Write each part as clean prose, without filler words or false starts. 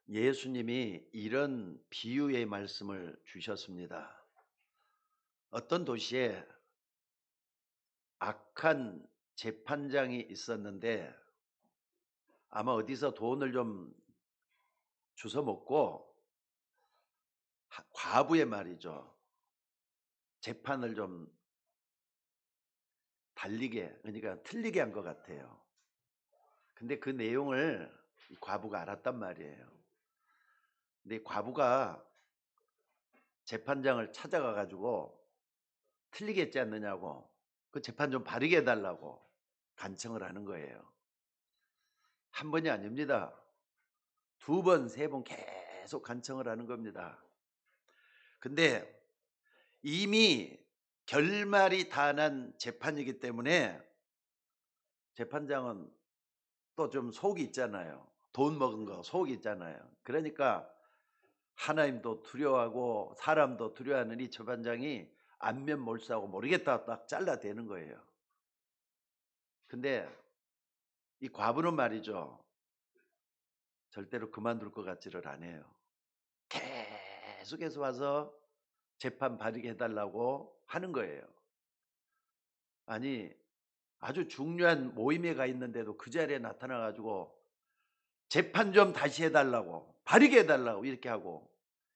예수님이 이런 비유의 말씀을 주셨습니다. 어떤 도시에 악한 재판장이 있었는데 아마 어디서 돈을 좀 주워 먹고 과부의 말이죠. 재판을 좀 달리게, 그러니까 틀리게 한 것 같아요. 근데 그 내용을 이 과부가 알았단 말이에요. 근데 이 과부가 재판장을 찾아가 가지고 틀리게 했지 않느냐고, 그 재판 좀 바르게 해달라고 간청을 하는 거예요. 한 번이 아닙니다. 두 번, 세 번 계속 간청을 하는 겁니다. 근데 이미 결말이 다 난 재판이기 때문에 재판장은 또 좀 속이 있잖아요. 돈 먹은 거 속이 있잖아요. 그러니까 하나님도 두려워하고 사람도 두려워하는 이 재판장이 안면 몰수하고 모르겠다 딱 잘라대는 거예요. 근데 이 과부는 말이죠. 절대로 그만둘 것 같지를 않아요. 계속해서 와서 재판 바르게 해달라고 하는 거예요. 아니, 아주 중요한 모임에 가 있는데도 그 자리에 나타나 가지고 재판 좀 다시 해달라고, 바르게 해달라고 이렇게 하고,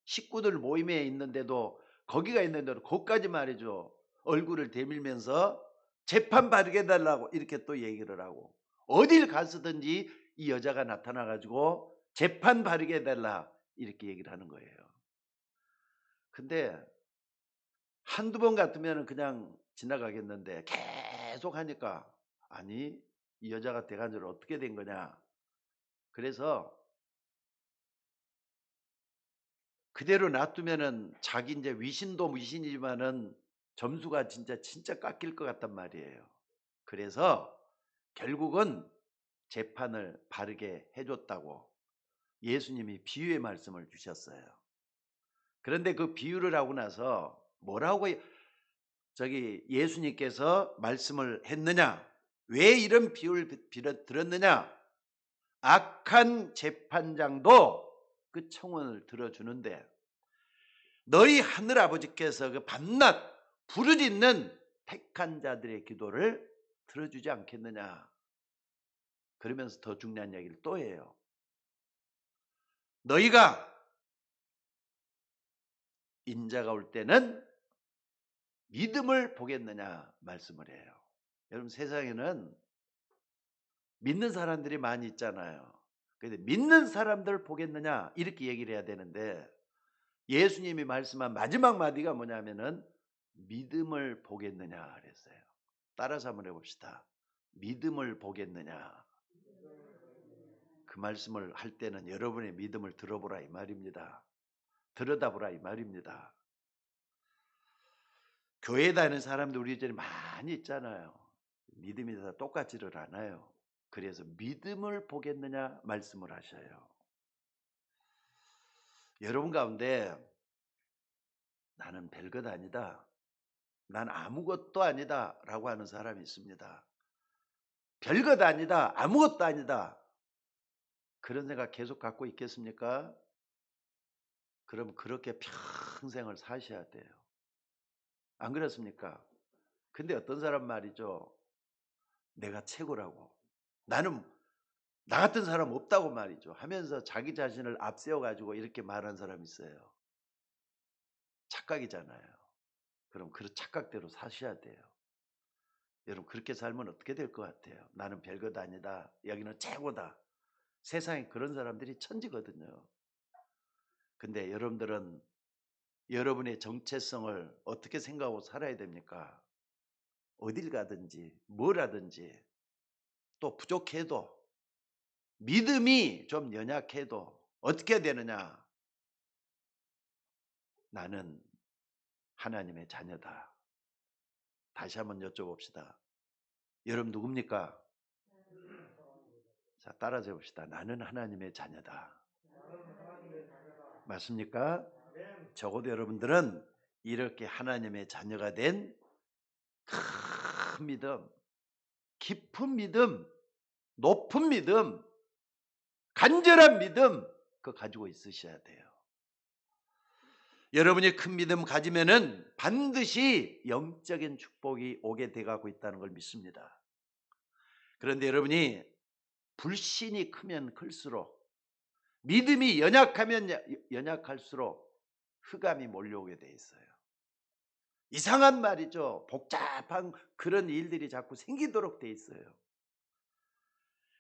식구들 모임에 있는데도 거기가 있는데도 거기까지 말이죠. 얼굴을 대밀면서 재판 바르게 해달라고 이렇게 또 얘기를 하고, 어딜 갔든지 이 여자가 나타나 가지고 재판 바르게 해달라 이렇게 얘기를 하는 거예요. 근데 한두 번 같으면 그냥 지나가겠는데 계속 하니까, 아니 이 여자가 대간절 어떻게 된 거냐. 그래서 그대로 놔두면은 자기 이제 위신도 위신이지만은 점수가 진짜 깎일 것 같단 말이에요. 그래서 결국은 재판을 바르게 해줬다고 예수님이 비유의 말씀을 주셨어요. 그런데 그 비유를 하고 나서 뭐라고 저기 예수님께서 말씀을 했느냐? 왜 이런 비유를 들었느냐? 악한 재판장도 그 청원을 들어주는데 너희 하늘 아버지께서 그 밤낮 부르짖는 택한 자들의 기도를 들어주지 않겠느냐? 그러면서 더 중요한 얘기를 또 해요. 너희가 인자가 올 때는 믿음을 보겠느냐 말씀을 해요. 여러분 세상에는 믿는 사람들이 많이 있잖아요. 근데 믿는 사람들 보겠느냐 이렇게 얘기를 해야 되는데 예수님이 말씀한 마지막 마디가 뭐냐면은 믿음을 보겠느냐 그랬어요. 따라서 한번 해봅시다. 믿음을 보겠느냐. 그 말씀을 할 때는 여러분의 믿음을 들어보라 이 말입니다. 들여다보라 이 말입니다. 교회 다니는 사람들 우리 집에 많이 있잖아요. 믿음이 다 똑같지를 않아요. 그래서 믿음을 보겠느냐 말씀을 하셔요. 여러분 가운데 나는 별것 아니다. 난 아무것도 아니다 라고 하는 사람이 있습니다. 별것 아니다. 아무것도 아니다. 그런 생각 계속 갖고 있겠습니까? 그럼 그렇게 평생을 사셔야 돼요. 안 그렇습니까? 근데 어떤 사람 말이죠. 내가 최고라고. 나는 나 같은 사람 없다고 말이죠. 하면서 자기 자신을 앞세워 가지고 이렇게 말하는 사람이 있어요. 착각이잖아요. 그럼 그 착각대로 사셔야 돼요. 여러분 그렇게 살면 어떻게 될 것 같아요? 나는 별것 아니다. 여기는 최고다. 세상에 그런 사람들이 천지거든요. 근데 여러분들은 여러분의 정체성을 어떻게 생각하고 살아야 됩니까? 어딜 가든지 뭘 하든지 또 부족해도 믿음이 좀 연약해도 어떻게 되느냐? 나는 하나님의 자녀다. 다시 한번 여쭤봅시다. 여러분 누굽니까? 자, 따라서 해봅시다. 나는 하나님의 자녀다. 맞습니까? 적어도 여러분들은 이렇게 하나님의 자녀가 된 큰 믿음, 깊은 믿음, 높은 믿음, 간절한 믿음, 그거 가지고 있으셔야 돼요. 여러분이 큰 믿음 가지면은 반드시 영적인 축복이 오게 돼 가고 있다는 걸 믿습니다. 그런데 여러분이 불신이 크면 클수록, 믿음이 연약하면 연약할수록 흑암이 몰려오게 돼 있어요. 이상한 말이죠. 복잡한 그런 일들이 자꾸 생기도록 돼 있어요.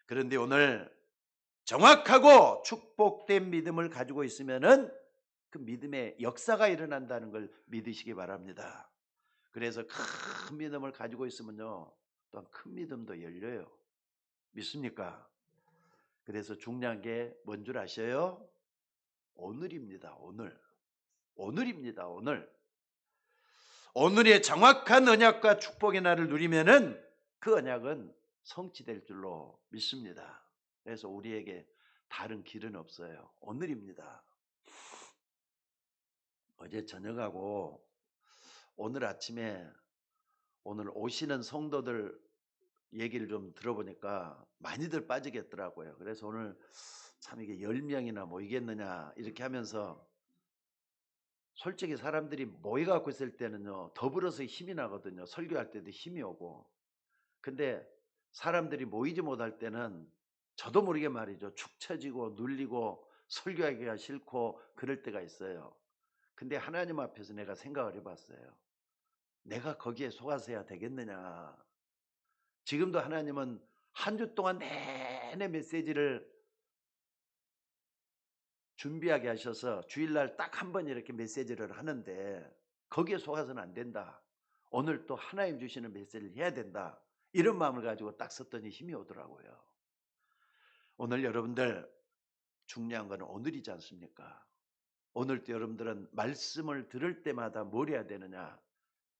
그런데 오늘 정확하고 축복된 믿음을 가지고 있으면은 그 믿음의 역사가 일어난다는 걸 믿으시기 바랍니다. 그래서 큰 믿음을 가지고 있으면요, 또한 큰 믿음도 열려요. 믿습니까? 그래서 중요한 게 뭔 줄 아셔요? 오늘입니다. 오늘. 오늘입니다. 오늘. 오늘의 정확한 언약과 축복의 날을 누리면은 그 언약은 성취될 줄로 믿습니다. 그래서 우리에게 다른 길은 없어요. 오늘입니다. 어제 저녁하고 오늘 아침에 오늘 오시는 성도들 얘기를 좀 들어보니까 많이들 빠지겠더라고요. 그래서 오늘 참 이게 10명이나 모이겠느냐 이렇게 하면서, 솔직히 사람들이 모여갖고 있을 때는요, 더불어서 힘이 나거든요. 설교할 때도 힘이 오고. 근데 사람들이 모이지 못할 때는 저도 모르게 말이죠, 축 처지고 눌리고 설교하기가 싫고 그럴 때가 있어요. 근데 하나님 앞에서 내가 생각을 해봤어요. 내가 거기에 속아서야 되겠느냐. 지금도 하나님은 한 주 동안 내내 메시지를 준비하게 하셔서 주일날 딱 한 번 이렇게 메시지를 하는데 거기에 속아서는 안 된다. 오늘 또 하나님 주시는 메시지를 해야 된다. 이런 마음을 가지고 딱 썼더니 힘이 오더라고요. 오늘 여러분들 중요한 건 오늘이지 않습니까? 오늘도 여러분들은 말씀을 들을 때마다 뭘 해야 되느냐?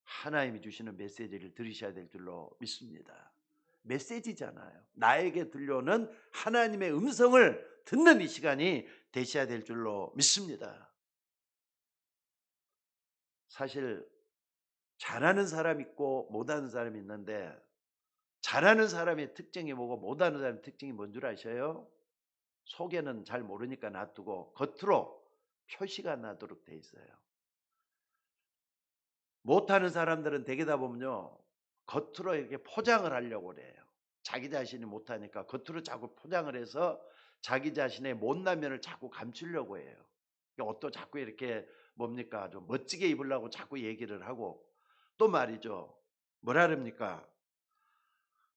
하나님이 주시는 메시지를 들으셔야 될 줄로 믿습니다. 메시지잖아요. 나에게 들려오는 하나님의 음성을 듣는 이 시간이 되셔야 될 줄로 믿습니다. 사실 잘하는 사람 있고 못하는 사람이 있는데, 잘하는 사람의 특징이 뭐고 못하는 사람의 특징이 뭔 줄 아셔요? 속에는 잘 모르니까 놔두고 겉으로 표시가 나도록 돼 있어요. 못하는 사람들은 대개다 보면요, 겉으로 이렇게 포장을 하려고 그래요. 자기 자신이 못하니까 겉으로 자꾸 포장을 해서 자기 자신의 못난 면을 자꾸 감추려고 해요. 옷도 자꾸 이렇게 뭡니까, 좀 멋지게 입으려고 자꾸 얘기를 하고, 또 말이죠, 뭐라 그럽니까,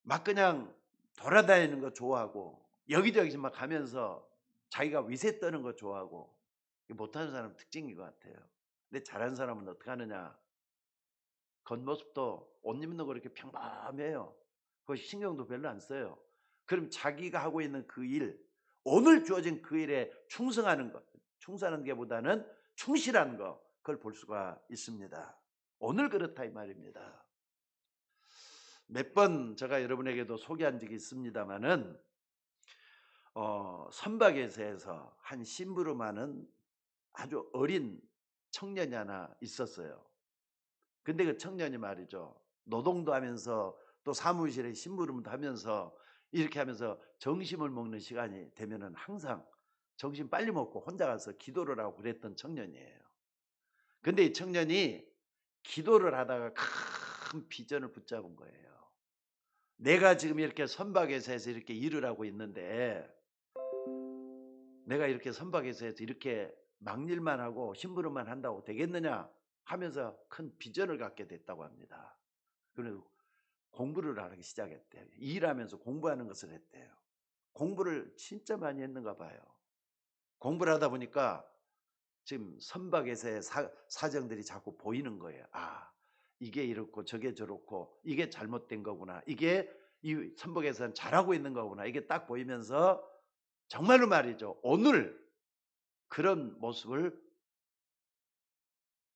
막 그냥 돌아다니는 거 좋아하고 여기저기 막 가면서 자기가 위세 떠는 거 좋아하고. 못하는 사람 특징인 것 같아요. 근데 잘하는 사람은 어떻게 하느냐, 겉모습도 옷 입는 거 이렇게 평범해요. 그 신경도 별로 안 써요. 그럼 자기가 하고 있는 그 일, 오늘 주어진 그 일에 충성하는 것, 충성하는 게보다는 충실한 거, 그걸 볼 수가 있습니다. 오늘 그렇다 이 말입니다. 몇 번 제가 여러분에게도 소개한 적이 있습니다마는, 선박에서 한 심부름하는 아주 어린 청년이 하나 있었어요. 근데 그 청년이 말이죠, 노동도 하면서 또 사무실에 심부름도 하면서 이렇게 하면서 점심을 먹는 시간이 되면은 항상 점심 빨리 먹고 혼자 가서 기도를 하고 그랬던 청년이에요. 근데 이 청년이 기도를 하다가 큰 비전을 붙잡은 거예요. 내가 지금 이렇게 선박에서 이렇게 일을 하고 있는데, 내가 이렇게 선박에서 이렇게 막일만 하고 심부름만 한다고 되겠느냐 하면서 큰 비전을 갖게 됐다고 합니다. 그리고 공부를 하기 시작했대요. 일하면서 공부하는 것을 했대요. 공부를 진짜 많이 했는가 봐요. 공부를 하다 보니까 지금 선박에서의 사정들이 자꾸 보이는 거예요. 아, 이게 이렇고 저게 저렇고 이게 잘못된 거구나, 이게 이 선박에서는 잘하고 있는 거구나, 이게 딱 보이면서 정말로 말이죠, 오늘 그런 모습을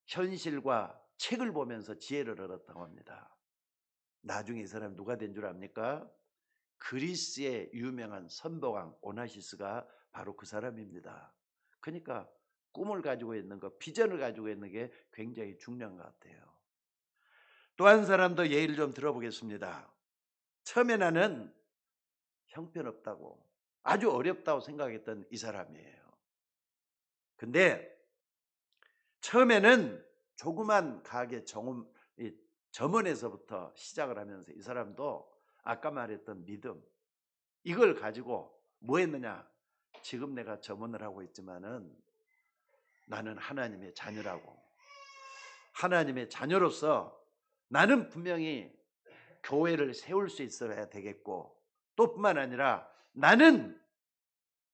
현실과 책을 보면서 지혜를 얻었다고 합니다. 나중에 이 사람이 누가 된 줄 압니까? 그리스의 유명한 선보왕 오나시스가 바로 그 사람입니다. 그러니까 꿈을 가지고 있는 것, 비전을 가지고 있는 게 굉장히 중요한 것 같아요. 또 한 사람도 예를 좀 들어보겠습니다. 처음에 나는 형편없다고, 아주 어렵다고 생각했던 이 사람이에요. 근데 처음에는 조그만 가게 점원에서부터 시작을 하면서 이 사람도 아까 말했던 믿음, 이걸 가지고 뭐 했느냐? 지금 내가 점원을 하고 있지만은 나는 하나님의 자녀라고, 하나님의 자녀로서 나는 분명히 교회를 세울 수 있어야 되겠고, 또 뿐만 아니라 나는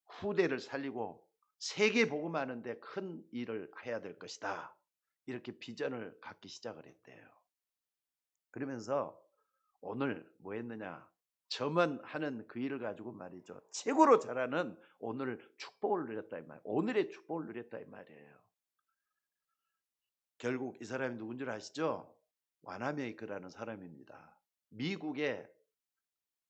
후대를 살리고 세계 복음하는데 큰 일을 해야 될 것이다, 이렇게 비전을 갖기 시작을 했대요. 그러면서 오늘 뭐 했느냐? 점원하는 그 일을 가지고 말이죠, 최고로 잘하는 오늘 축복을 누렸다 이 말, 오늘의 축복을 누렸다 이 말이에요. 결국 이 사람이 누군 줄 아시죠? 와나메이커라는 사람입니다. 미국에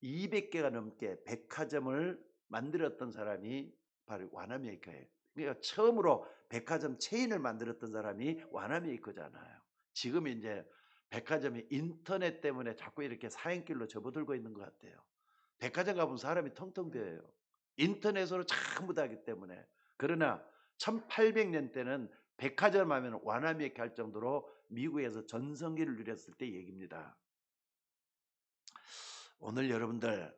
200개가 넘게 백화점을 만들었던 사람이 바로 와나메이커예요. 그러니까 처음으로 백화점 체인을 만들었던 사람이 와나메이커잖아요. 지금 이제 백화점이 인터넷 때문에 자꾸 이렇게 사행길로 접어들고 있는 것 같아요. 백화점 가보면 사람이 텅텅 비어요. 인터넷으로 전부 다 하기 때문에. 그러나 1800년 때는 백화점 하면 와나메이커 할 정도로 미국에서 전성기를 누렸을 때 얘기입니다. 오늘 여러분들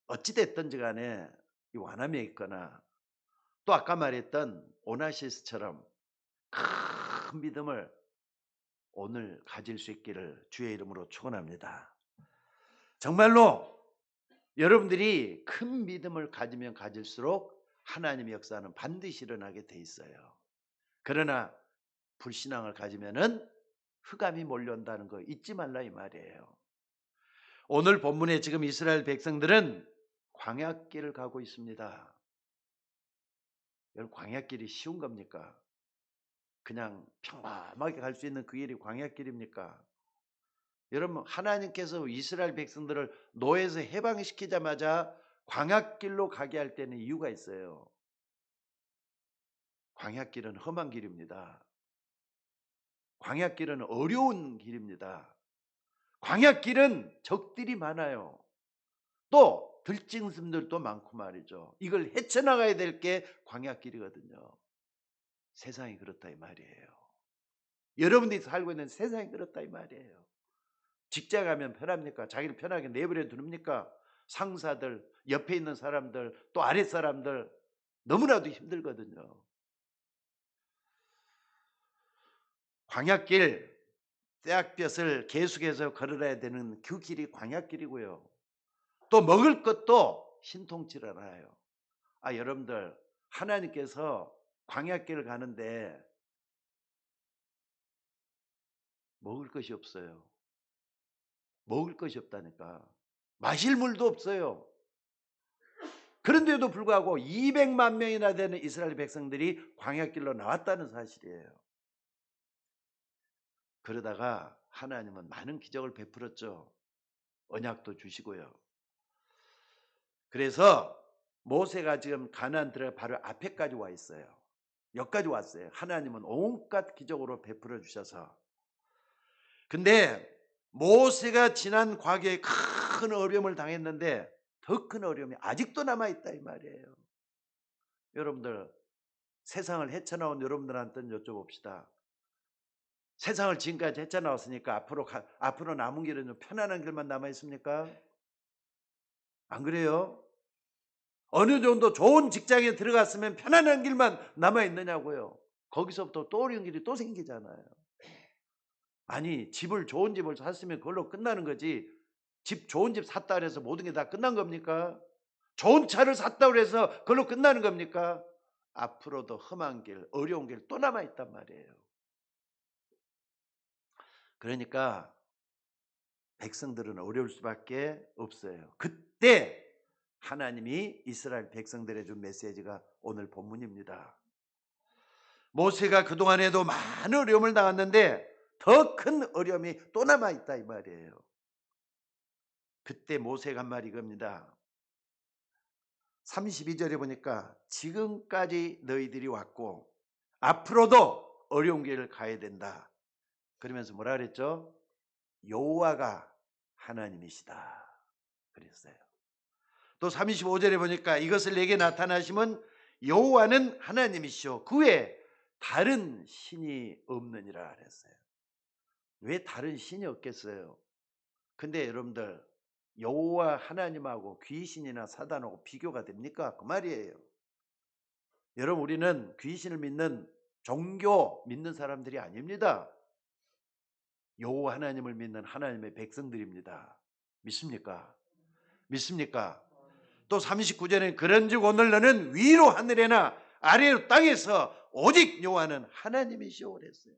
어찌됐든지 간에 이 와나메이커나 또 아까 말했던 오나시스처럼 큰 믿음을 오늘 가질 수 있기를 주의 이름으로 축원합니다. 정말로 여러분들이 큰 믿음을 가지면 가질수록 하나님의 역사는 반드시 일어나게 돼 있어요. 그러나 불신앙을 가지면은 흑암이 몰려온다는 거 잊지 말라 이 말이에요. 오늘 본문에 지금 이스라엘 백성들은 광야길을 가고 있습니다. 여러분, 광야길이 쉬운 겁니까? 그냥 평범하게 갈 수 있는 그 길이 광야길입니까? 여러분, 하나님께서 이스라엘 백성들을 노예에서 해방시키자마자 광야길로 가게 할 때는 이유가 있어요. 광야길은 험한 길입니다. 광야길은 어려운 길입니다. 광야길은 적들이 많아요. 또 들짐승들도 많고 말이죠. 이걸 헤쳐나가야 될 게 광야길이거든요. 세상이 그렇다 이 말이에요. 여러분들이 살고 있는 세상이 그렇다 이 말이에요. 직장 가면 편합니까? 자기를 편하게 내버려 두릅니까? 상사들, 옆에 있는 사람들, 또 아랫 사람들 너무나도 힘들거든요. 광야길, 떼약볕을 계속해서 걸어야 되는 그 길이 광야길이고요. 또 먹을 것도 신통치 않아요. 여러분들, 하나님께서 광야길을 가는데 먹을 것이 없어요. 먹을 것이 없다니까. 마실 물도 없어요. 그런데도 불구하고 200만 명이나 되는 이스라엘 백성들이 광야길로 나왔다는 사실이에요. 그러다가 하나님은 많은 기적을 베풀었죠. 언약도 주시고요. 그래서 모세가 지금 가나안 들어가 바로 앞에까지 와 있어요. 여기까지 왔어요. 하나님은 온갖 기적으로 베풀어 주셔서. 근데 모세가 지난 과거에 큰 어려움을 당했는데 더 큰 어려움이 아직도 남아있다 이 말이에요. 여러분들, 세상을 헤쳐나온 여러분들한테 여쭤봅시다. 세상을 지금까지 헤쳐나왔으니까 앞으로 남은 길은 좀 편안한 길만 남아있습니까? 안 그래요? 어느 정도 좋은 직장에 들어갔으면 편안한 길만 남아있느냐고요. 거기서부터 또 어려운 길이 또 생기잖아요. 아니, 좋은 집을 샀으면 그걸로 끝나는 거지. 좋은 집 샀다 그래서 모든 게 다 끝난 겁니까? 좋은 차를 샀다 그래서 그걸로 끝나는 겁니까? 앞으로도 험한 길, 어려운 길 또 남아있단 말이에요. 그러니까 백성들은 어려울 수밖에 없어요. 그때 하나님이 이스라엘 백성들에 준 메시지가 오늘 본문입니다. 모세가 그동안에도 많은 어려움을 당했는데 더 큰 어려움이 또 남아있다 이 말이에요. 그때 모세가 한 말이 이겁니다. 32절에 보니까 지금까지 너희들이 왔고 앞으로도 어려운 길을 가야 된다. 그러면서 뭐라 그랬죠? 여호와가 하나님이시다 그랬어요. 또 35절에 보니까 이것을 내게 나타나심은 여호와는 하나님이시오. 그 외에 다른 신이 없느니라 그랬어요. 왜 다른 신이 없겠어요? 근데 여러분들 여호와 하나님하고 귀신이나 사단하고 비교가 됩니까? 그 말이에요. 여러분 우리는 귀신을 믿는 종교 믿는 사람들이 아닙니다. 여호와 하나님을 믿는 하나님의 백성들입니다. 믿습니까? 믿습니까? 또 39절에 그런즉 오늘 너는 위로 하늘에나 아래로 땅에서 오직 여호와는 하나님이시오 그랬어요.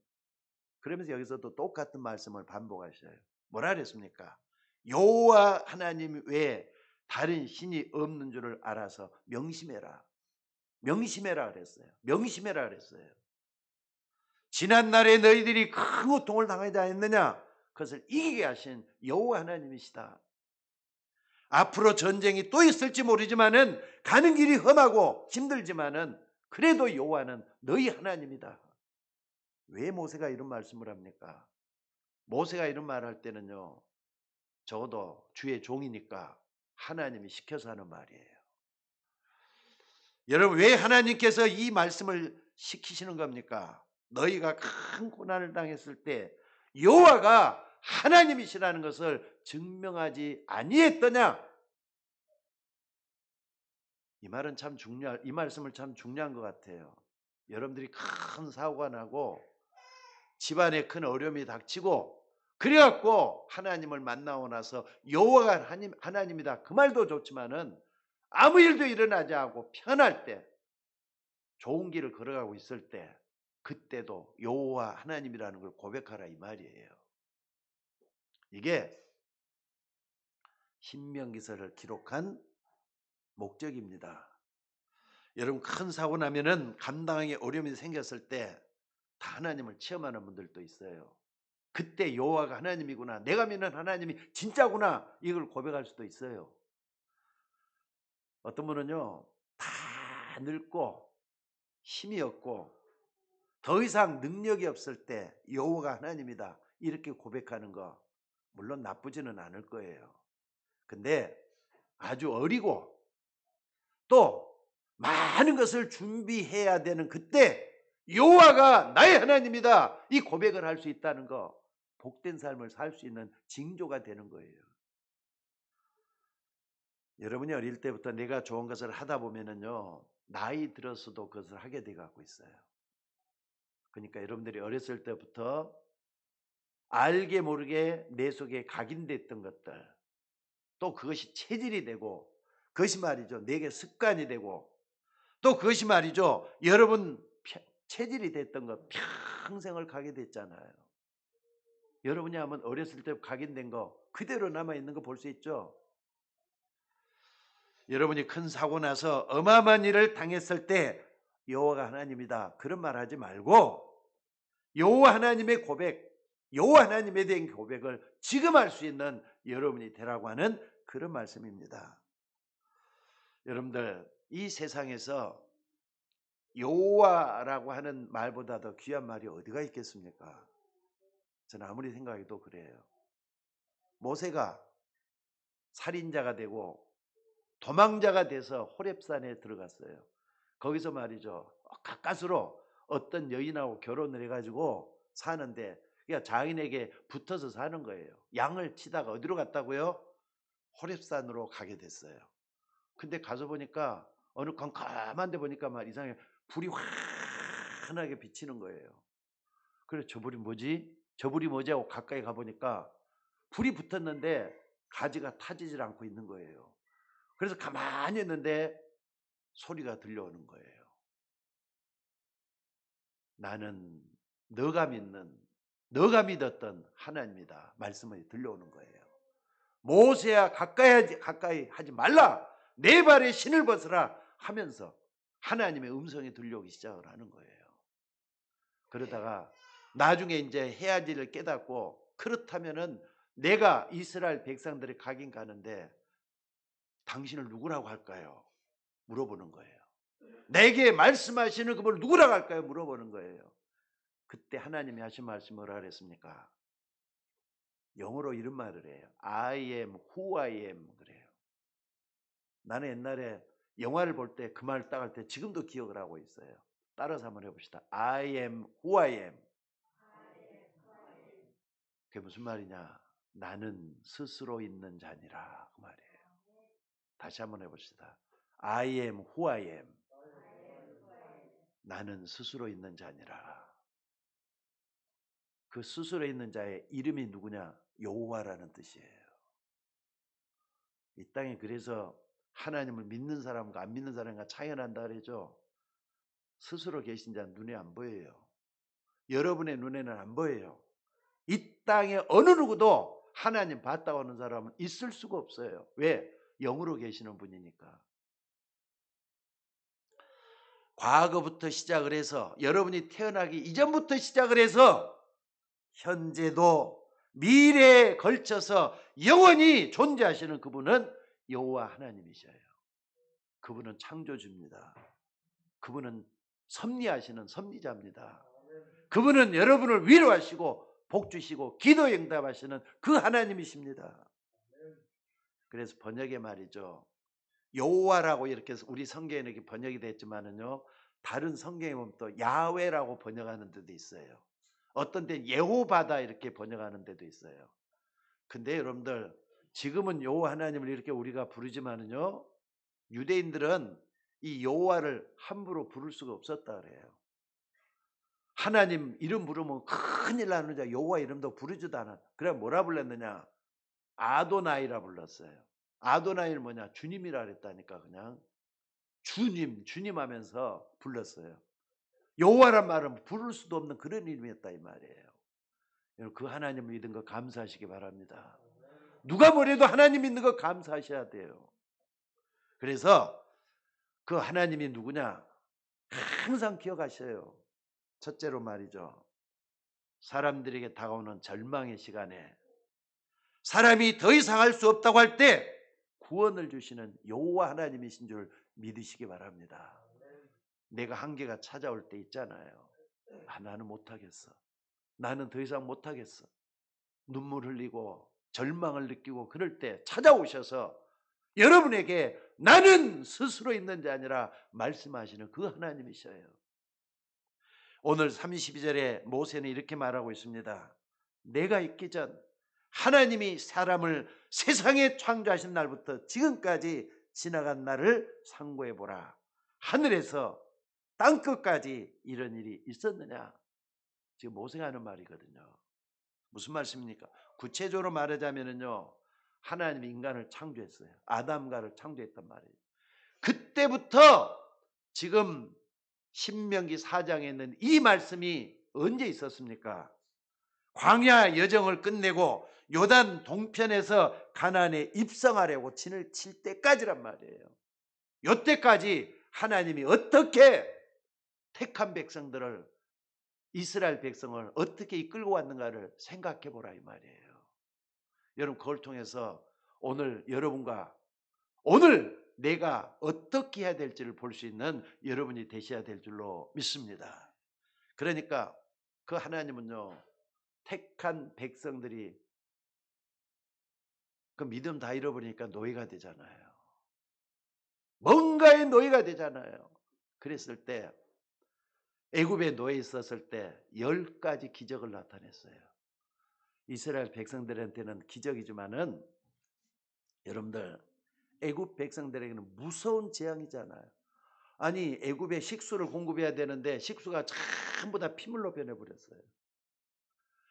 그러면서 여기서도 똑같은 말씀을 반복하셔요. 뭐라 그랬습니까? 여호와 하나님 외에 다른 신이 없는 줄을 알아서 명심해라. 명심해라 그랬어요. 명심해라 그랬어요. 지난날에 너희들이 큰 고통을 당하지 않았느냐? 그것을 이기게 하신 여호와 하나님이시다. 앞으로 전쟁이 또 있을지 모르지만은 가는 길이 험하고 힘들지만은 그래도 여호와는 너희 하나님이다. 왜 모세가 이런 말씀을 합니까? 모세가 이런 말을 할 때는요. 적어도 주의 종이니까 하나님이 시켜서 하는 말이에요. 여러분 왜 하나님께서 이 말씀을 시키시는 겁니까? 너희가 큰 고난을 당했을 때 여호와가 하나님이시라는 것을 증명하지 아니했더냐? 이 말은 참 이 말씀을 참 중요한 것 같아요. 여러분들이 큰 사고가 나고 집안에 큰 어려움이 닥치고 그래갖고 하나님을 만나고 나서 여호와가 하나님이다 그 말도 좋지만은 아무 일도 일어나지 않고 편할 때 좋은 길을 걸어가고 있을 때 그때도 여호와 하나님이라는 걸 고백하라 이 말이에요. 이게 신명기서를 기록한 목적입니다. 여러분 큰 사고 나면은 감당하기 어려움이 생겼을 때 다 하나님을 체험하는 분들도 있어요. 그때 여호와가 하나님이구나. 내가 믿는 하나님이 진짜구나. 이걸 고백할 수도 있어요. 어떤 분은요. 다 늙고 힘이 없고 더 이상 능력이 없을 때 여호와가 하나님이다. 이렇게 고백하는 거 물론 나쁘지는 않을 거예요. 근데 아주 어리고 또 많은 것을 준비해야 되는 그때 여호와가 나의 하나님이다. 이 고백을 할 수 있다는 거 복된 삶을 살 수 있는 징조가 되는 거예요. 여러분이 어릴 때부터 내가 좋은 것을 하다 보면은요. 나이 들어서도 그것을 하게 돼 갖고 있어요. 그러니까 여러분들이 어렸을 때부터 알게 모르게 내 속에 각인됐던 것들 또 그것이 체질이 되고 그것이 말이죠. 내게 습관이 되고 또 그것이 말이죠. 여러분 체질이 됐던 것 평생을 가게 됐잖아요. 여러분이 한번 어렸을 때 각인된 거 그대로 남아있는 거 볼 수 있죠. 여러분이 큰 사고 나서 어마어마한 일을 당했을 때 여호와가 하나님이다 그런 말 하지 말고 여호와 하나님의 고백 여호와 하나님에 대한 고백을 지금 할 수 있는 여러분이 되라고 하는 그런 말씀입니다. 여러분들 이 세상에서 여호와라고 하는 말보다 더 귀한 말이 어디가 있겠습니까? 저는 아무리 생각해도 그래요. 모세가 살인자가 되고 도망자가 돼서 호렙산에 들어갔어요. 거기서 말이죠. 가까스로 어떤 여인하고 결혼을 해가지고 사는데 그러니까 자인에게 붙어서 사는 거예요. 양을 치다가 어디로 갔다고요? 호렙산으로 가게 됐어요. 근데 가서 보니까 어느 깜깜한 데 보니까 막 이상하게 불이 환하게 비치는 거예요. 그래서 저 불이 뭐지? 저 불이 뭐지? 하고 가까이 가보니까 불이 붙었는데 가지가 타지질 않고 있는 거예요. 그래서 가만히 있는데 소리가 들려오는 거예요. 나는 너가 믿었던 하나님이다. 말씀이 들려오는 거예요. 모세야 가까이 하지 말라. 내 발에 신을 벗으라 하면서 하나님의 음성이 들려오기 시작을 하는 거예요. 그러다가 나중에 이제 해야지를 깨닫고 그렇다면은 내가 이스라엘 백성들이 가긴 가는데 당신을 누구라고 할까요? 물어보는 거예요. 내게 말씀하시는 그분을 누구라고 할까요? 물어보는 거예요. 그때 하나님이 하신 말씀이 뭐라 그랬습니까? 영어로 이런 말을 해요. I am who I am 그래요. 나는 옛날에 영화를 볼 때 그 말 딱 할 때 지금도 기억을 하고 있어요. 따라서 한번 해봅시다. I am who I am. 그게 무슨 말이냐? 나는 스스로 있는 자니라 그 말이에요. 다시 한번 해봅시다. I am who I am. 나는 스스로 있는 자니라. 그 스스로 있는 자의 이름이 누구냐? 여호와라는 뜻이에요. 이 땅에 그래서 하나님을 믿는 사람과 안 믿는 사람과 차이가 난다 그러죠. 스스로 계신 자 눈에 안 보여요. 여러분의 눈에는 안 보여요. 이 땅에 어느 누구도 하나님 봤다고 하는 사람은 있을 수가 없어요. 왜? 영으로 계시는 분이니까. 과거부터 시작을 해서 여러분이 태어나기 이전부터 시작을 해서 현재도 미래에 걸쳐서 영원히 존재하시는 그분은 여호와 하나님이셔요. 그분은 창조주입니다. 그분은 섭리하시는 섭리자입니다. 그분은 여러분을 위로하시고 복주시고 기도 응답하시는 그 하나님이십니다. 그래서 번역의 말이죠. 여호와라고 이렇게 우리 성경에 이렇게 번역이 됐지만은요, 다른 성경에 보면 또 야훼라고 번역하는 데도 있어요. 어떤 때 예호바다 이렇게 번역하는 데도 있어요. 근데 여러분들 지금은 여호와 하나님을 이렇게 우리가 부르지만은요, 유대인들은 이 여호와를 함부로 부를 수가 없었다 그래요. 하나님 이름 부르면 큰일 나는 자 여호와 이름도 부르지도 않아. 그래 뭐라 불렀느냐? 아도나이라 불렀어요. 아도나이는 뭐냐? 주님이라 그랬다니까. 그냥 주님 하면서 불렀어요. 여호와란 말은 부를 수도 없는 그런 이름이었다 이 말이에요. 여러분 그 하나님 믿은 거 감사하시기 바랍니다. 누가 뭐래도 하나님 믿는 거 감사하셔야 돼요. 그래서 그 하나님이 누구냐? 항상 기억하셔요. 첫째로 말이죠. 사람들에게 다가오는 절망의 시간에 사람이 더 이상 할 수 없다고 할 때 구원을 주시는 여호와 하나님이신 줄 믿으시기 바랍니다. 내가 한계가 찾아올 때 있잖아요. 나는 못하겠어. 나는 더 이상 못하겠어. 눈물 흘리고 절망을 느끼고 그럴 때 찾아오셔서 여러분에게 나는 스스로 있는 자 아니라 말씀하시는 그 하나님이셔요. 오늘 32절에 모세는 이렇게 말하고 있습니다. 내가 있기 전 하나님이 사람을 세상에 창조하신 날부터 지금까지 지나간 날을 상고해 보라. 하늘에서 땅끝까지 이런 일이 있었느냐? 지금 모세가 하는 말이거든요. 무슨 말씀입니까? 구체적으로 말하자면요, 하나님이 인간을 창조했어요. 아담과를 창조했단 말이에요. 그때부터 지금 신명기 4장에 있는 이 말씀이 언제 있었습니까? 광야 여정을 끝내고 요단 동편에서 가나안에 입성하려고 진을 칠 때까지란 말이에요. 요때까지 하나님이 어떻게 택한 백성들을, 이스라엘 백성을 어떻게 이끌고 왔는가를 생각해 보라 이 말이에요. 여러분 그걸 통해서 오늘 여러분과 오늘 내가 어떻게 해야 될지를 볼 수 있는 여러분이 되셔야 될 줄로 믿습니다. 그러니까 그 하나님은요, 택한 백성들이 그 믿음 다 잃어버리니까 노예가 되잖아요. 뭔가의 노예가 되잖아요. 그랬을 때 애굽에 노예 있었을 때 10가지 기적을 나타냈어요. 이스라엘 백성들한테는 기적이지만은 여러분들 애굽 백성들에게는 무서운 재앙이잖아요. 아니 애굽에 식수를 공급해야 되는데 식수가 전부 다 피물로 변해버렸어요.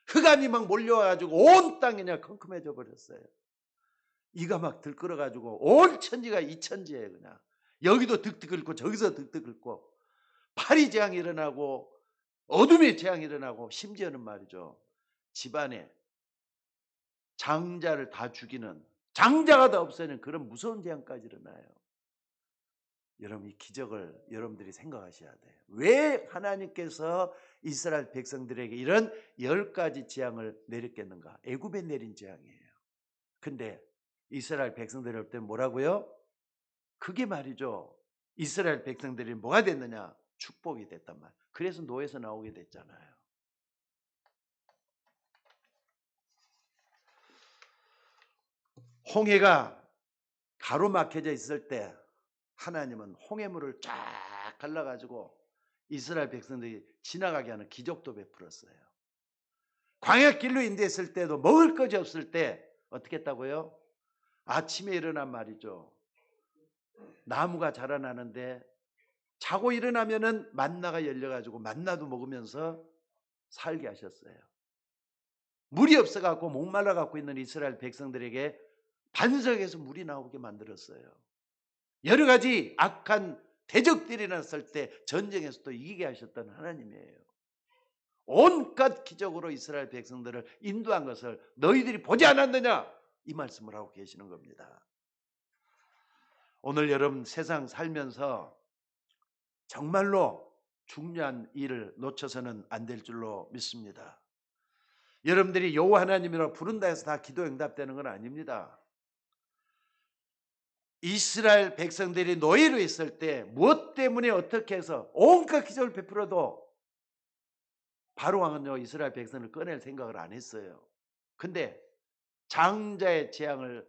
흑암이 막 몰려와가지고 온 땅이 그냥 컴컴해져 버렸어요. 이가 막 들끓어가지고 온 천지가 이천지예요. 그냥 여기도 득득 끓고 저기서 득득 끓고 파리 재앙이 일어나고 어둠의 재앙이 일어나고 심지어는 말이죠, 집안에 장자를 다 죽이는, 장자가 다 없애는 그런 무서운 재앙까지 일어나요. 여러분 이 기적을 여러분들이 생각하셔야 돼요. 왜 하나님께서 이스라엘 백성들에게 이런 10가지 재앙을 내렸겠는가? 애굽에 내린 재앙이에요. 근데 이스라엘 백성들이 올 때 뭐라고요? 그게 말이죠, 이스라엘 백성들이 뭐가 됐느냐? 축복이 됐단 말이에요. 그래서 노예에서 나오게 됐잖아요. 홍해가 가로막혀져 있을 때 하나님은 홍해물을 쫙 갈라가지고 이스라엘 백성들이 지나가게 하는 기적도 베풀었어요. 광야길로 인도했을 때도 먹을 것이 없을 때 어떻게 했다고요? 아침에 일어난 말이죠. 나무가 자라나는데 자고 일어나면은 만나가 열려가지고 만나도 먹으면서 살게 하셨어요. 물이 없어갖고 목말라갖고 있는 이스라엘 백성들에게 반석에서 물이 나오게 만들었어요. 여러 가지 악한 대적들이 났을 때 전쟁에서도 이기게 하셨던 하나님이에요. 온갖 기적으로 이스라엘 백성들을 인도한 것을 너희들이 보지 않았느냐? 이 말씀을 하고 계시는 겁니다. 오늘 여러분 세상 살면서 정말로 중요한 일을 놓쳐서는 안 될 줄로 믿습니다. 여러분들이 여호와 하나님이라고 부른다 해서 다 기도 응답되는 건 아닙니다. 이스라엘 백성들이 노예로 있을 때 무엇 때문에 어떻게 해서 온갖 기적을 베풀어도 바로왕은요 이스라엘 백성을 꺼낼 생각을 안 했어요. 근데 장자의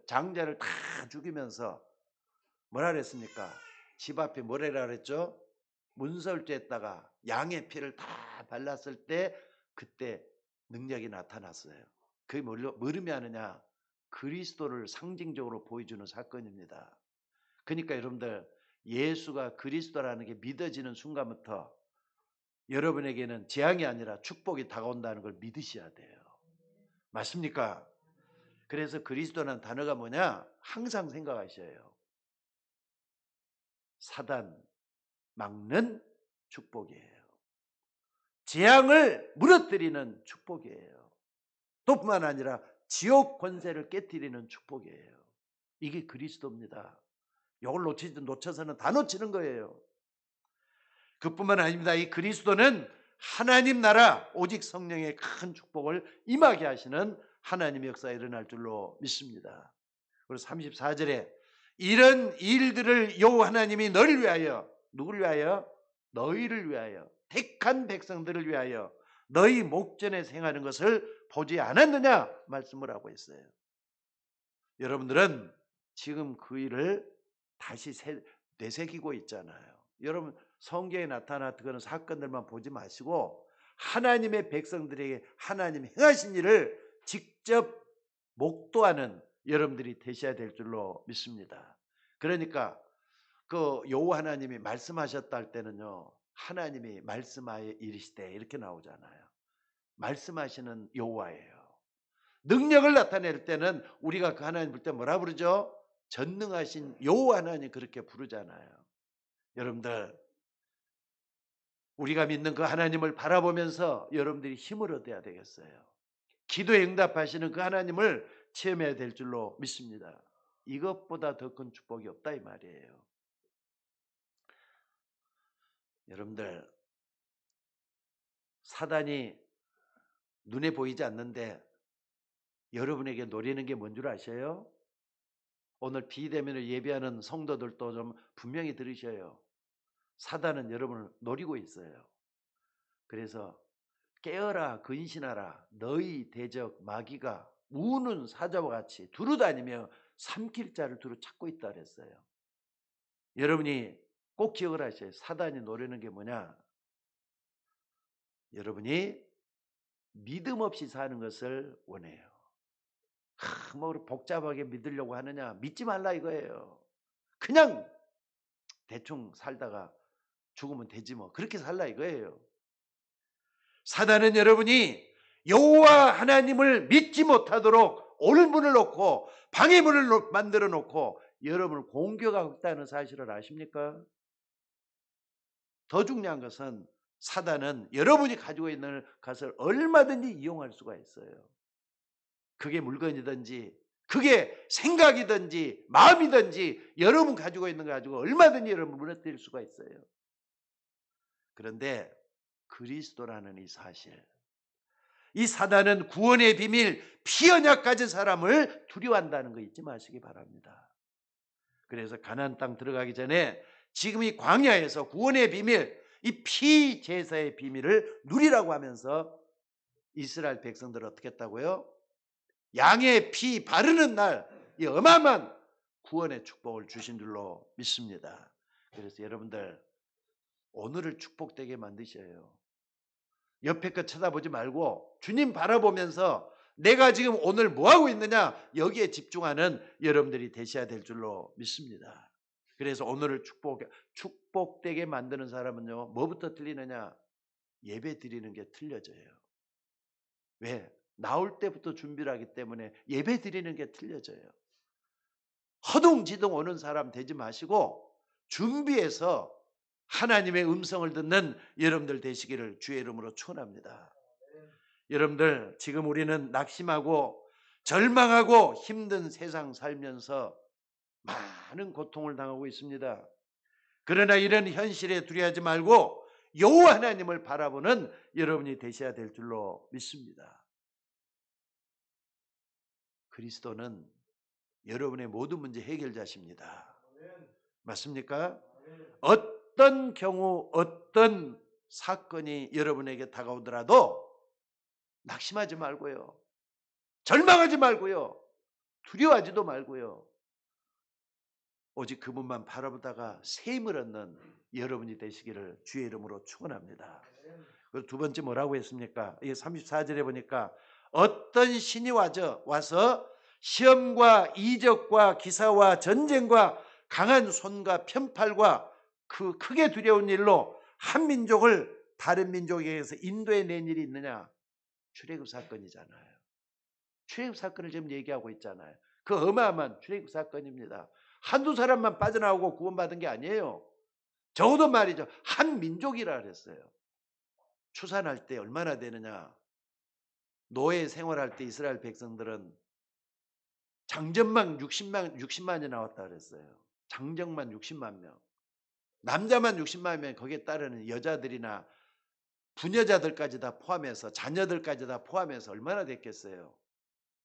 장자를 다 죽이면서 뭐라 그랬습니까? 집 앞에 뭐라 그랬죠? 문설주에다가 양의 피를 다 발랐을 때 그때 능력이 나타났어요. 그게 뭘 의미하느냐? 그리스도를 상징적으로 보여주는 사건입니다. 그러니까 여러분들 예수가 그리스도라는 게 믿어지는 순간부터 여러분에게는 재앙이 아니라 축복이 다가온다는 걸 믿으셔야 돼요. 맞습니까? 그래서 그리스도라는 단어가 뭐냐? 항상 생각하셔요. 사단 막는 축복이에요. 재앙을 무너뜨리는 축복이에요. 또 뿐만 아니라 지옥 권세를 깨뜨리는 축복이에요. 이게 그리스도입니다. 이걸 놓쳐서는 다 놓치는 거예요. 그뿐만 아닙니다. 이 그리스도는 하나님 나라 오직 성령의 큰 축복을 임하게 하시는 하나님의 역사가 일어날 줄로 믿습니다. 그리고 34절에 이런 일들을 여호와 하나님이 너를 위하여, 누구를 위하여? 너희를 위하여, 택한 백성들을 위하여 너희 목전에 행하는 것을 보지 않았느냐 말씀을 하고 있어요. 여러분들은 지금 그 일을 다시 되새기고 있잖아요. 여러분 성경에 나타났던 그런 사건들만 보지 마시고 하나님의 백성들에게 하나님이 행하신 일을 직접 목도하는 여러분들이 되셔야 될 줄로 믿습니다. 그러니까 그 여호와 하나님이 말씀하셨다 할 때는요. 하나님이 말씀하여 이르시되 이렇게 나오잖아요. 말씀하시는 여호와예요. 능력을 나타낼 때는 우리가 그 하나님 부를 때 뭐라 부르죠? 전능하신 여호와 하나님 그렇게 부르잖아요. 여러분들 우리가 믿는 그 하나님을 바라보면서 여러분들이 힘을 얻어야 되겠어요. 기도에 응답하시는 그 하나님을 체험해야 될 줄로 믿습니다. 이것보다 더 큰 축복이 없다 이 말이에요. 여러분들 사단이 눈에 보이지 않는데 여러분에게 노리는 게 뭔 줄 아셔요? 오늘 비대면을 예배하는 성도들도 좀 분명히 들으셔요. 사단은 여러분을 노리고 있어요. 그래서 깨어라 근신하라 너희 대적 마귀가 우는 사자와 같이 두루다니며 삼킬 자를 두루 찾고 있다 그랬어요. 여러분이 꼭 기억을 하셔요. 사단이 노리는 게 뭐냐? 여러분이 믿음 없이 사는 것을 원해요. 뭐 복잡하게 믿으려고 하느냐? 믿지 말라 이거예요. 그냥 대충 살다가 죽으면 되지 뭐. 그렇게 살라 이거예요. 사단은 여러분이 여호와 하나님을 믿지 못하도록 올문을 놓고 방해문을 만들어 놓고 여러분을 공격하고 있다는 사실을 아십니까? 더 중요한 것은 사단은 여러분이 가지고 있는 것을 얼마든지 이용할 수가 있어요. 그게 물건이든지 그게 생각이든지 마음이든지 여러분 가지고 있는 거 가지고 얼마든지 여러분 무너뜨릴 수가 있어요. 그런데 그리스도라는 이 사실, 이 사단은 구원의 비밀, 피언약 가진 사람을 두려워한다는 거 잊지 마시기 바랍니다. 그래서 가나안 땅 들어가기 전에 지금 이 광야에서 구원의 비밀, 이 피제사의 비밀을 누리라고 하면서 이스라엘 백성들을 어떻게 했다고요? 양의 피 바르는 날 이 어마어마한 구원의 축복을 주신 줄로 믿습니다. 그래서 여러분들 오늘을 축복되게 만드셔요. 옆에 거 쳐다보지 말고 주님 바라보면서 내가 지금 오늘 뭐하고 있느냐 여기에 집중하는 여러분들이 되셔야 될 줄로 믿습니다. 그래서 오늘을 축복되게 만드는 사람은요, 뭐부터 틀리느냐? 예배 드리는 게 틀려져요. 왜? 나올 때부터 준비를 하기 때문에 예배 드리는 게 틀려져요. 허둥지둥 오는 사람 되지 마시고 준비해서 하나님의 음성을 듣는 여러분들 되시기를 주의 이름으로 축원합니다. 여러분들 지금 우리는 낙심하고 절망하고 힘든 세상 살면서 많은 고통을 당하고 있습니다. 그러나 이런 현실에 두려워하지 말고 여호와 하나님을 바라보는 여러분이 되셔야 될 줄로 믿습니다. 그리스도는 여러분의 모든 문제 해결자십니다. 맞습니까? 어떤 경우 어떤 사건이 여러분에게 다가오더라도 낙심하지 말고요. 절망하지 말고요. 두려워하지도 말고요. 오직 그분만 바라보다가 셈을 얻는 여러분이 되시기를 주의 이름으로 축원합니다. 그리고 두 번째 뭐라고 했습니까? 이게 34절에 보니까 어떤 신이 와서 시험과 이적과 기사와 전쟁과 강한 손과 편팔과 그 크게 두려운 일로 한 민족을 다른 민족에게서 인도해 낸 일이 있느냐? 출애굽 사건이잖아요. 출애굽 사건을 지금 얘기하고 있잖아요. 그 어마어마한 출애굽 사건입니다. 한두 사람만 빠져나오고 구원받은 게 아니에요. 적어도 말이죠. 한 민족이라 그랬어요. 추산할 때 얼마나 되느냐? 노예 생활할 때 이스라엘 백성들은 장정만 60만이 나왔다 그랬어요. 장정만 60만 명. 남자만 60만 명, 거기에 따르는 여자들이나 부녀자들까지 다 포함해서 자녀들까지 다 포함해서 얼마나 됐겠어요?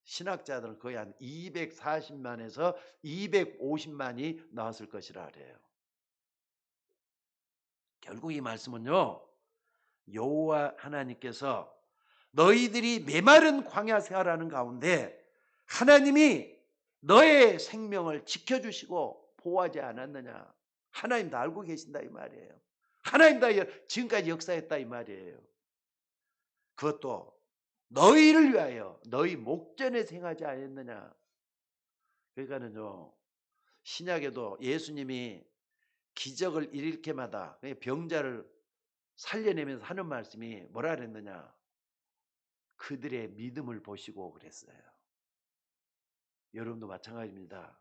신학자들은 거의 한 240만에서 250만이 나왔을 것이라 그래요. 결국 이 말씀은요, 여호와 하나님께서 너희들이 메마른 광야 생활하는 가운데 하나님이 너의 생명을 지켜주시고 보호하지 않았느냐? 하나님 다 알고 계신다 이 말이에요. 하나님 다 지금까지 역사했다 이 말이에요. 그것도 너희를 위하여 너희 목전에 생하지 않았느냐? 그러니까는요, 신약에도 예수님이 기적을 일으킬마다 병자를 살려내면서 하는 말씀이 뭐라 그랬느냐? 그들의 믿음을 보시고 그랬어요. 여러분도 마찬가지입니다.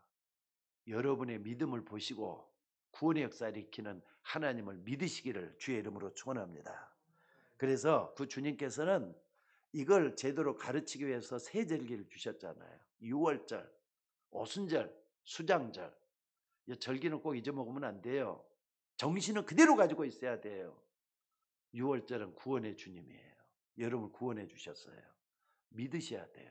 여러분의 믿음을 보시고 구원의 역사를 일으키는 하나님을 믿으시기를 주의 이름으로 축원합니다. 그래서 그 주님께서는 이걸 제대로 가르치기 위해서 세 절기를 주셨잖아요. 유월절, 오순절, 수장절. 이 절기는 꼭 잊어먹으면 안 돼요. 정신은 그대로 가지고 있어야 돼요. 유월절은 구원의 주님이에요. 여러분을 구원해 주셨어요. 믿으셔야 돼요.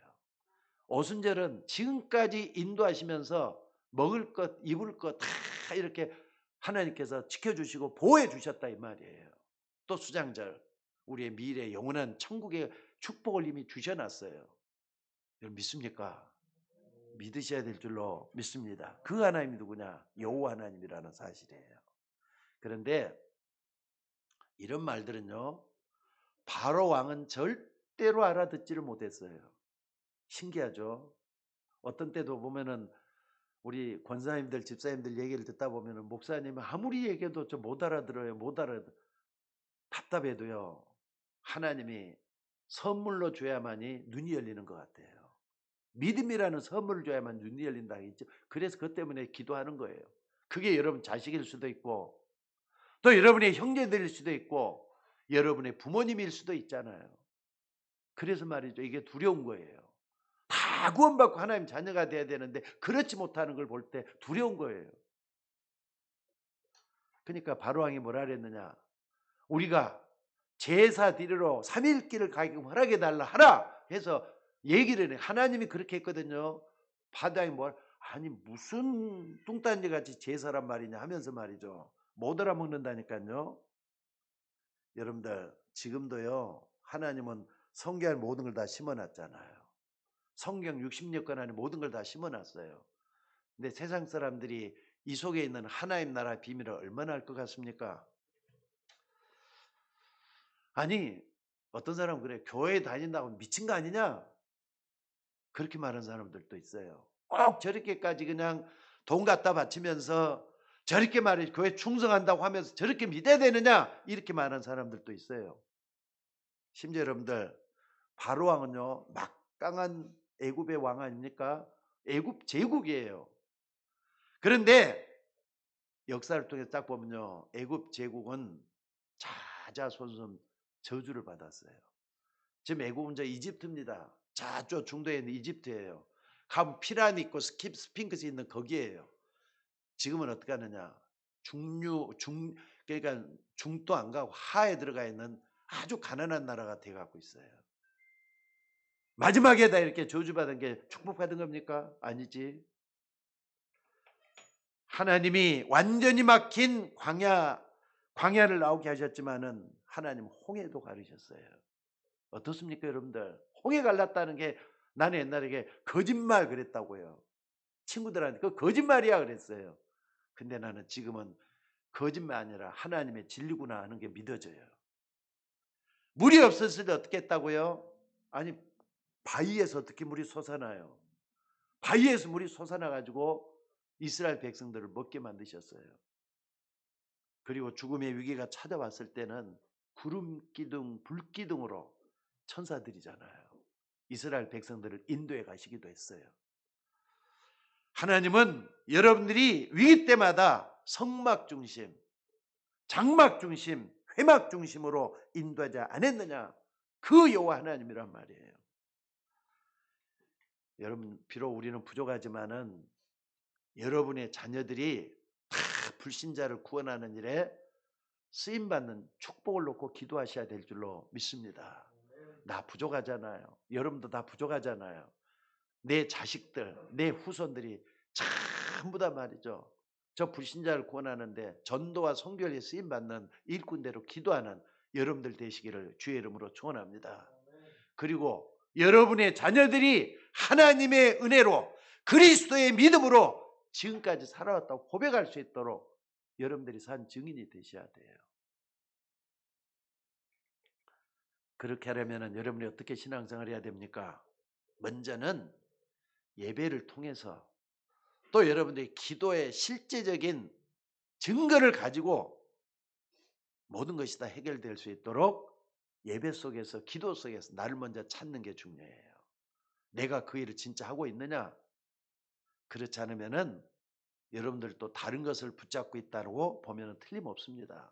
오순절은 지금까지 인도하시면서 먹을 것, 입을 것 다 이렇게 하나님께서 지켜주시고 보호해 주셨다 이 말이에요. 또 수장절, 우리의 미래 영원한 천국의 축복을 이미 주셔놨어요. 여러분 믿습니까? 믿으셔야 될 줄로 믿습니다. 그 하나님이 누구냐? 여호와 하나님이라는 사실이에요. 그런데 이런 말들은요, 바로 왕은 절대로 알아듣지를 못했어요. 신기하죠? 어떤 때도 보면은 우리 권사님들, 집사님들 얘기를 듣다 보면은 목사님은 아무리 얘기해도 좀 못 알아들어요. 못 알아. 답답해도요. 하나님이 선물로 줘야만이 눈이 열리는 것 같아요. 믿음이라는 선물을 줘야만 눈이 열린다 했죠. 그래서 그것 때문에 기도하는 거예요. 그게 여러분 자식일 수도 있고 또 여러분의 형제들일 수도 있고 여러분의 부모님일 수도 있잖아요. 그래서 말이죠. 이게 두려운 거예요. 다 구원받고 하나님 자녀가 돼야 되는데 그렇지 못하는 걸 볼 때 두려운 거예요. 그러니까 바로왕이 뭐라 그랬느냐? 우리가 제사 드리러 3일길을 가게끔 허락해 달라 하라 해서 얘기를 해. 하나님이 그렇게 했거든요. 바다에 아니 무슨 뚱딴지 같이 제사란 말이냐 하면서 말이죠. 못 알아먹는다니까요. 여러분들 지금도요. 하나님은 성경에 모든 걸 다 심어놨잖아요. 성경 66권 안에 모든 걸 다 심어놨어요. 근데 세상 사람들이 이 속에 있는 하나님 나라 비밀을 얼마나 알 것 같습니까? 아니 어떤 사람은 그래. 교회 다닌다고 미친 거 아니냐? 그렇게 말하는 사람들도 있어요. 꼭 저렇게까지 그냥 돈 갖다 바치면서 저렇게 말해 교회 충성한다고 하면서 저렇게 믿어야 되느냐? 이렇게 말하는 사람들도 있어요. 심지어 여러분들 바로왕은요 막강한 애굽의 왕 아닙니까? 애굽 제국이에요. 그런데 역사를 통해서 딱 보면요 애굽 제국은 자자손손 저주를 받았어요. 지금 애굽은 저 이집트입니다. 저쪽 중도에 있는 이집트예요. 가면 피라미 있고 스핑크스 있는 거기에요. 지금은 어떻게 하느냐? 그러니까 중도 안 가고 하에 들어가 있는 아주 가난한 나라가 돼 갖고 있어요. 마지막에 다 이렇게 저주받은 게 축복받은 겁니까? 아니지. 하나님이 완전히 막힌 광야를 나오게 하셨지만은 하나님 홍해도 가르셨어요. 어떻습니까, 여러분들? 홍해 갈랐다는 게 나는 옛날에 이게 거짓말 그랬다고요. 친구들한테 그 거짓말이야 그랬어요. 근데 나는 지금은 거짓말 아니라 하나님의 진리구나 하는 게 믿어져요. 물이 없었을 때 어떻게 했다고요? 아니 바위에서 어떻게 물이 솟아나요? 바위에서 물이 솟아나 가지고 이스라엘 백성들을 먹게 만드셨어요. 그리고 죽음의 위기가 찾아왔을 때는 구름 기둥, 불 기둥으로 천사들이잖아요. 이스라엘 백성들을 인도해 가시기도 했어요. 하나님은 여러분들이 위기 때마다 성막 중심, 장막 중심, 회막 중심으로 인도하지 않았느냐? 그 여호와 하나님이란 말이에요. 여러분 비록 우리는 부족하지만은 여러분의 자녀들이 다 불신자를 구원하는 일에 쓰임받는 축복을 놓고 기도하셔야 될 줄로 믿습니다. 나 부족하잖아요. 여러분도 다 부족하잖아요. 내 자식들, 내 후손들이 전부 다 말이죠. 저 불신자를 구원하는데 전도와 선교에 쓰임받는 일꾼대로 기도하는 여러분들 되시기를 주의 이름으로 축원합니다. 그리고 여러분의 자녀들이 하나님의 은혜로 그리스도의 믿음으로 지금까지 살아왔다고 고백할 수 있도록 여러분들이 산 증인이 되셔야 돼요. 그렇게 하려면 여러분이 어떻게 신앙생활을 해야 됩니까? 먼저는 예배를 통해서 또 여러분들이 기도의 실제적인 증거를 가지고 모든 것이 다 해결될 수 있도록 예배 속에서 기도 속에서 나를 먼저 찾는 게 중요해요. 내가 그 일을 진짜 하고 있느냐? 그렇지 않으면은 여러분들도 다른 것을 붙잡고 있다고 보면 틀림없습니다.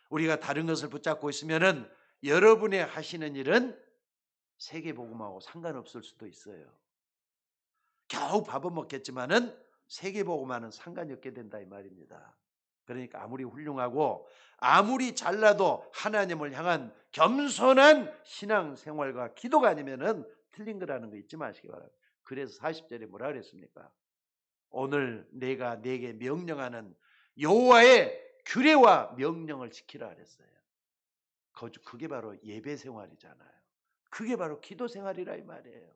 우리가 다른 것을 붙잡고 있으면은 여러분의 하시는 일은 세계복음하고 상관없을 수도 있어요. 겨우 밥은 먹겠지만은 세계복음과는 상관이 없게 된다 이 말입니다. 그러니까 아무리 훌륭하고 아무리 잘나도 하나님을 향한 겸손한 신앙생활과 기도가 아니면은 틀린 거라는 거 잊지 마시기 바랍니다. 그래서 40절에 뭐라 그랬습니까? 오늘 내가 네게 명령하는 여호와의 규례와 명령을 지키라 그랬어요. 그게 바로 예배 생활이잖아요. 그게 바로 기도 생활이라 이 말이에요.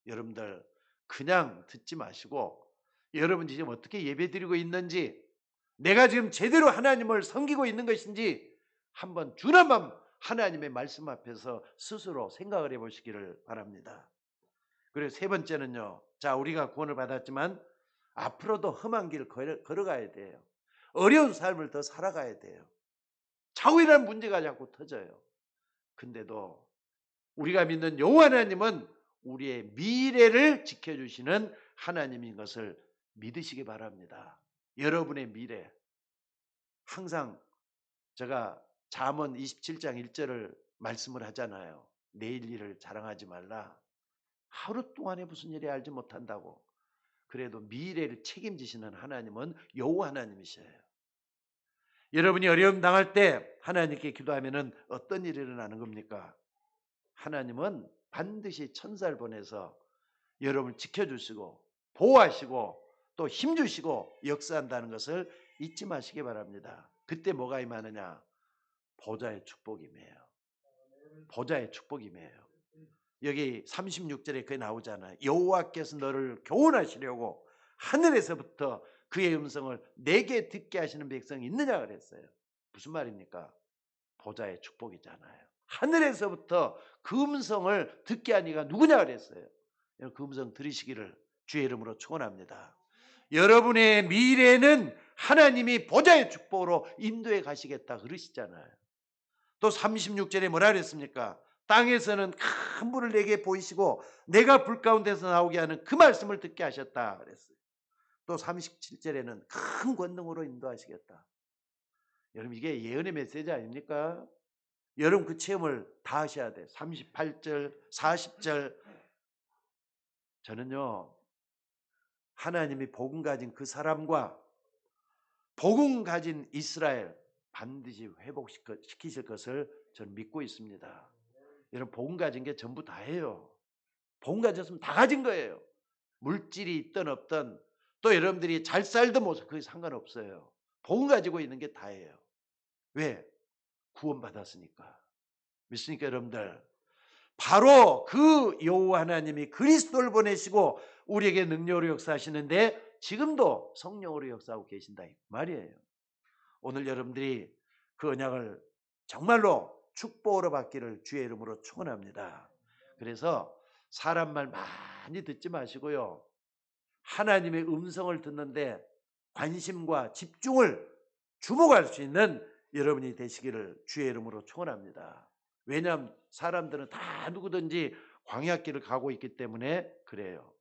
여러분들 그냥 듣지 마시고 여러분이 지금 어떻게 예배 드리고 있는지 내가 지금 제대로 하나님을 섬기고 있는 것인지 한번 주님만 하나님의 말씀 앞에서 스스로 생각을 해보시기를 바랍니다. 그리고 세 번째는요. 자, 우리가 구원을 받았지만 앞으로도 험한 길 걸어가야 돼요. 어려운 삶을 더 살아가야 돼요. 좌우이라는 문제가 자꾸 터져요. 근데도 우리가 믿는 여호와 하나님은 우리의 미래를 지켜주시는 하나님인 것을 믿으시기 바랍니다. 여러분의 미래. 항상 제가 잠언 27장 1절을 말씀을 하잖아요. 내일 일을 자랑하지 말라. 하루 동안에 무슨 일이 알지 못한다고. 그래도 미래를 책임지시는 하나님은 여호와 하나님이셔요. 여러분이 어려움 당할 때 하나님께 기도하면은 어떤 일이 일어나는 겁니까? 하나님은 반드시 천사를 보내서 여러분을 지켜주시고 보호하시고 또 힘주시고 역사한다는 것을 잊지 마시기 바랍니다. 그때 뭐가 임하느냐? 보좌의 축복이 임해요. 보좌의 축복이 임해요. 여기 36절에 그게 나오잖아요. 여호와께서 너를 교훈하시려고 하늘에서부터 그의 음성을 내게 듣게 하시는 백성이 있느냐 그랬어요. 무슨 말입니까? 보좌의 축복이잖아요. 하늘에서부터 그 음성을 듣게 한 이가 누구냐 그랬어요. 그 음성 들으시기를 주의 이름으로 축원합니다. 여러분의 미래는 하나님이 보좌의 축복으로 인도해 가시겠다 그러시잖아요. 또 36절에 뭐라 그랬습니까? 땅에서는 큰 불을 내게 보이시고 내가 불 가운데서 나오게 하는 그 말씀을 듣게 하셨다 그랬어요. 또 37절에는 큰 권능으로 인도하시겠다. 여러분 이게 예언의 메시지 아닙니까? 여러분 그 체험을 다 하셔야 돼요. 38절, 40절. 저는요, 하나님이 복음 가진 그 사람과 복음 가진 이스라엘 반드시 회복시키실 것을 저는 믿고 있습니다. 여러분 복음 가진 게 전부 다예요. 복음 가졌으면 다 가진 거예요. 물질이 있든 없든 또 여러분들이 잘 살든 못 살든 그게 상관없어요. 복음 가지고 있는 게 다예요. 왜? 구원받았으니까. 믿습니까 여러분들? 바로 그 여호와 하나님이 그리스도를 보내시고 우리에게 능력으로 역사하시는데 지금도 성령으로 역사하고 계신다 이 말이에요. 오늘 여러분들이 그 언약을 정말로 축복으로 받기를 주의 이름으로 축원합니다. 그래서 사람 말 많이 듣지 마시고요. 하나님의 음성을 듣는데 관심과 집중을 주목할 수 있는 여러분이 되시기를 주의 이름으로 축원합니다. 왜냐하면 사람들은 다 누구든지 광야길을 가고 있기 때문에 그래요.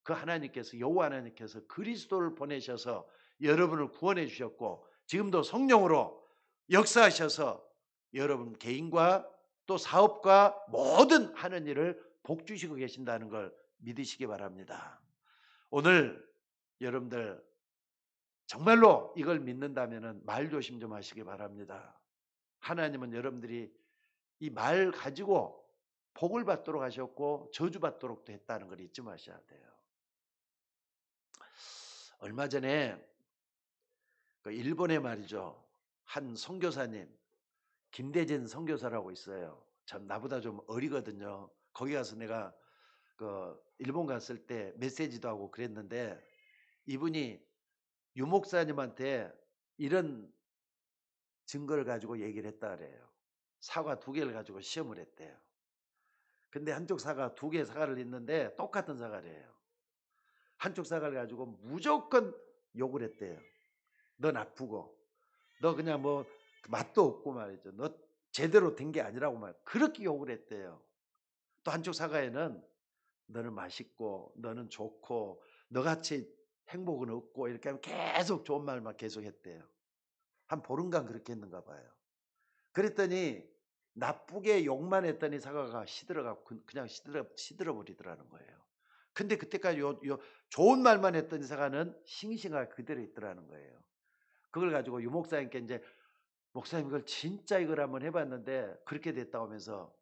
그 하나님께서 여호와 하나님께서 그리스도를 보내셔서 여러분을 구원해 주셨고 지금도 성령으로 역사하셔서 여러분 개인과 또 사업과 모든 하는 일을 복주시고 계신다는 걸 믿으시기 바랍니다. 오늘 여러분들 정말로 이걸 믿는다면 말 조심 좀 하시기 바랍니다. 하나님은 여러분들이 이 말 가지고 복을 받도록 하셨고 저주받도록도 했다는 걸 잊지 마셔야 돼요. 얼마 전에 그 일본에 말이죠. 한 선교사님 김대진 선교사라고 있어요. 참 나보다 좀 어리거든요. 거기 가서 내가 그 일본 갔을 때 메시지도 하고 그랬는데 이분이 유 목사님한테 이런 증거를 가지고 얘기를 했다 그래요. 사과 2개를 가지고 시험을 했대요. 근데 한쪽 사과 2개 사과를 있는데 똑같은 사과래요. 한쪽 사과를 가지고 무조건 욕을 했대요. 너 나쁘고 너 그냥 뭐 맛도 없고 말이죠. 너 제대로 된 게 아니라고 말 그렇게 욕을 했대요. 또 한쪽 사과에는 너는 맛있고 너는 좋고 너같이 행복은 없고 이렇게 하면 계속 좋은 말만 계속 했대요. 한 보름간 그렇게 했는가 봐요. 그랬더니 나쁘게 욕만 했더니 사과가 시들어가고 그냥 시들어 버리더라는 거예요. 근데 그때까지 좋은 말만 했던 사과는 싱싱하게 그대로 있더라는 거예요. 그걸 가지고 유 목사님께 이제 목사님 이걸 진짜 이걸 한번 해봤는데 그렇게 됐다고 하면서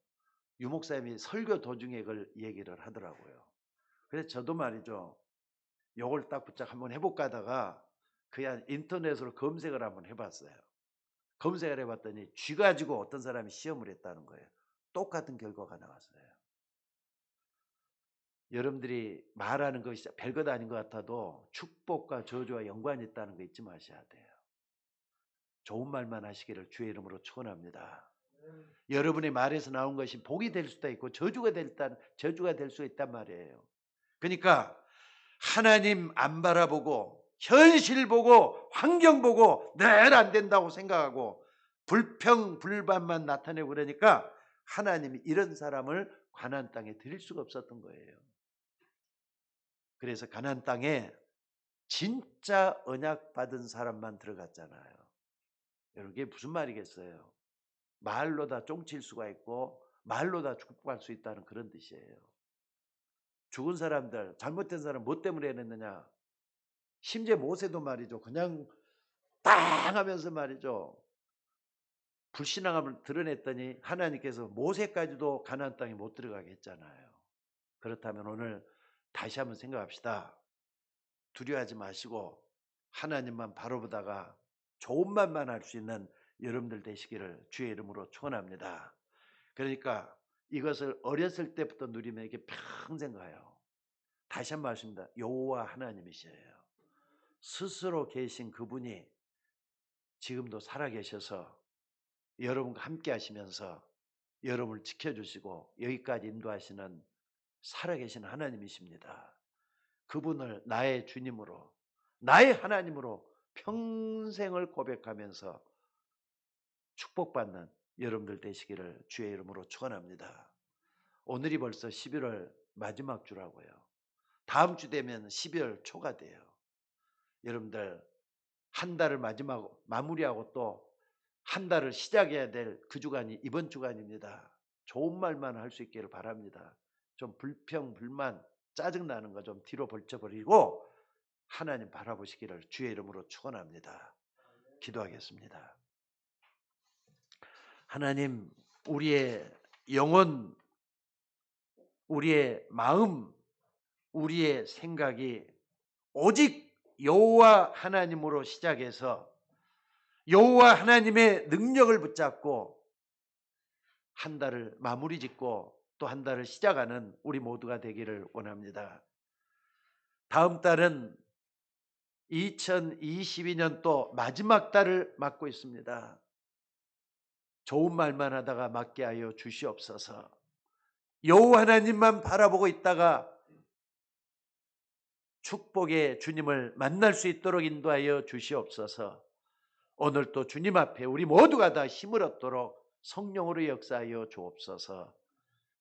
유 목사님이 설교 도중에 그걸 얘기를 하더라고요. 그래서 저도 말이죠. 요걸 딱 붙잡고 한번 해볼까 하다가 그냥 인터넷으로 검색을 한번 해봤어요. 검색을 해봤더니 쥐 가지고 어떤 사람이 시험을 했다는 거예요. 똑같은 결과가 나왔어요. 여러분들이 말하는 것이 별것 아닌 것 같아도 축복과 저주와 연관이 있다는 거 잊지 마셔야 돼요. 좋은 말만 하시기를 주의 이름으로 축원합니다. 여러분의 말에서 나온 것이 복이 될 수도 있고 저주가 될 수 있단 말이에요. 그러니까 하나님 안 바라보고 현실 보고 환경 보고 늘 안 된다고 생각하고 불평불만만 나타내고 그러니까 하나님이 이런 사람을 가나안 땅에 드릴 수가 없었던 거예요. 그래서 가나안 땅에 진짜 언약 받은 사람만 들어갔잖아요. 여러분 이게 무슨 말이겠어요? 말로 다 쫑칠 수가 있고 말로 다 축복할 수 있다는 그런 뜻이에요. 죽은 사람들, 잘못된 사람 뭐 때문에 했느냐? 심지어 모세도 말이죠. 그냥 땅 하면서 말이죠. 불신앙함을 드러냈더니 하나님께서 모세까지도 가나안 땅에 못 들어가게 했잖아요. 그렇다면 오늘 다시 한번 생각합시다. 두려워하지 마시고 하나님만 바라보다가 좋은 말만 할 수 있는 여러분들 되시기를 주의 이름으로 축원합니다. 그러니까 이것을 어렸을 때부터 누리면 이게 평생 가요. 다시 한 번 말씀입니다. 여호와 하나님이시에요. 스스로 계신 그분이 지금도 살아계셔서 여러분과 함께 하시면서 여러분을 지켜주시고 여기까지 인도하시는 살아계신 하나님이십니다. 그분을 나의 주님으로, 나의 하나님으로 평생을 고백하면서 축복받는 여러분들 되시기를 주의 이름으로 축원합니다. 오늘이 벌써 11월 마지막 주라고요. 다음 주 되면 12월 초가 돼요. 여러분들 한 달을 마무리하고 또 한 달을 시작해야 될 그 주간이 이번 주간입니다. 좋은 말만 할 수 있기를 바랍니다. 좀 불평, 불만, 짜증나는 거 좀 뒤로 벌쳐버리고 하나님 바라보시기를 주의 이름으로 축원합니다. 기도하겠습니다. 하나님, 우리의 영혼, 우리의 마음, 우리의 생각이 오직 여호와 하나님으로 시작해서 여호와 하나님의 능력을 붙잡고 한 달을 마무리 짓고 또 한 달을 시작하는 우리 모두가 되기를 원합니다. 다음 달은 2022년 또 마지막 달을 맞고 있습니다. 좋은 말만 하다가 맞게 하여 주시옵소서. 여호와 하나님만 바라보고 있다가 축복의 주님을 만날 수 있도록 인도하여 주시옵소서. 오늘 또 주님 앞에 우리 모두가 다 힘을 얻도록 성령으로 역사하여 주옵소서.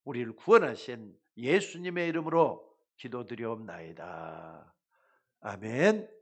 우리를 구원하신 예수님의 이름으로 기도드리옵나이다. 아멘.